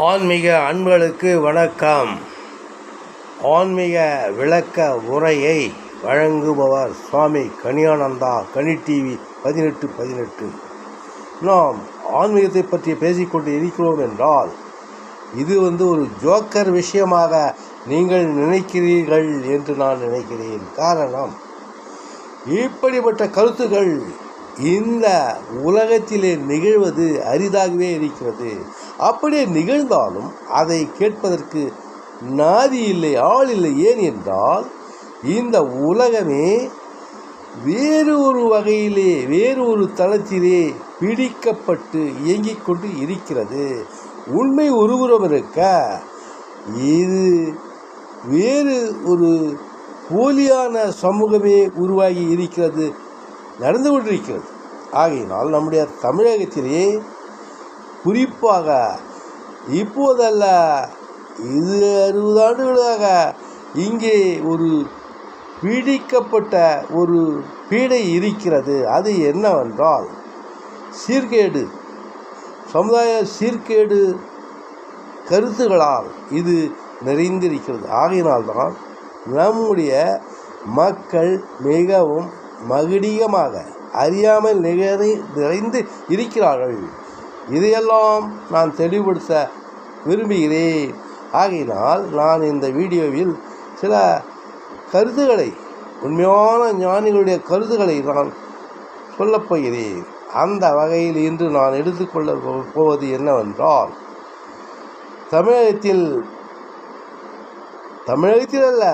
ஆன்மீக அன்பர்களுக்கு வணக்கம். ஆன்மீக விளக்க உரையை வழங்குபவர் சுவாமி கனியானந்தா, கனி டிவி 1818. நாம் ஆன்மீகத்தை பற்றி பேசிக்கொண்டு இருக்கிறோம் என்றால் இது ஒரு ஜோக்கர் விஷயமாக நீங்கள் நினைக்கிறீர்கள் என்று நான் நினைக்கிறேன். காரணம், இப்படிப்பட்ட கருத்துக்கள் இந்த உலகத்திலே நிகழ்வது அரிதாகவே இருக்கிறது. அப்படியே நிகழ்ந்தாலும் அதை கேட்பதற்கு நாதி இல்லை, ஆள் இல்லை. ஏன் என்றால் இந்த உலகமே வேறு ஒரு வகையிலே, வேறு ஒரு தளத்திலே பிடிக்கப்பட்டு இயங்கிக் கொண்டு இருக்கிறது. உண்மை ஒருபுறம் இருக்க, இது வேறு ஒரு போலியான சமூகமே உருவாகி இருக்கிறது, நடந்து கொண்டிருக்கிறது. ஆகையினால் நம்முடைய தமிழகத்திலே குறிப்பாக இப்போதல்ல, இது 60 ஆண்டுகளாக இங்கே ஒரு பீடிக்கப்பட்ட ஒரு பீடை இருக்கிறது. அது என்னவென்றால் சீர்கேடு, சமுதாய சீர்கேடு கருத்துகளால் இது நிறைந்திருக்கிறது. ஆகையினால்தான் நம்முடைய மக்கள் மிகவும் மகிடியமாக அறியாமல் நிறைந்து இருக்கிறார்கள். இதையெல்லாம் நான் தெளிவுபடுத்த விரும்புகிறேன். ஆகையினால் நான் இந்த வீடியோவில் சில கருத்துக்களை, உண்மையான ஞானிகளுடைய கருத்துக்களை நான் சொல்லப்போகிறேன். அந்த வகையில் இன்று நான் எடுத்துக்கொள்ள போவது என்னவென்றால், தமிழகத்தில் அல்ல,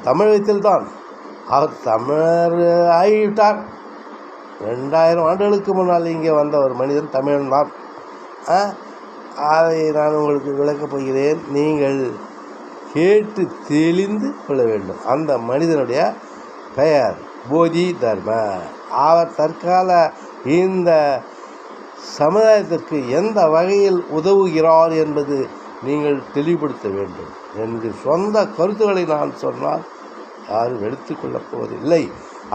தமிழகத்தில்தான் அவர் தமிழர் ஆகிவிட்டார். 2000 ஆண்டுகளுக்கு முன்னால் இங்கே வந்த ஒரு மனிதன் தமிழன் தான். அதை நான் உங்களுக்கு விளக்கப் போகிறேன். நீங்கள் கேட்டு தெளிந்து கொள்ள வேண்டும். அந்த மனிதனுடைய பெயர் போதி தர்மர். அவர் தற்கால இந்த சமுதாயத்திற்கு எந்த வகையில் உதவுகிறார் என்பது நீங்கள் தெளிவுபடுத்த வேண்டும் என்று சொந்த கருத்துக்களை நான் சொன்னால் யாரும் எடுத்துக்கொள்ளப் போவதில்லை.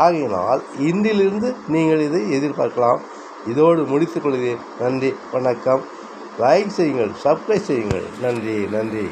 ஆகையினால் இன்றிலிருந்து நீங்கள் இதை எதிர்பார்க்கலாம். இதோடு முடித்துக் கொள்கிறேன். நன்றி, வணக்கம். லைக் செய்யுங்கள், சப்ஸ்கிரைப் செய்யுங்கள். நன்றி.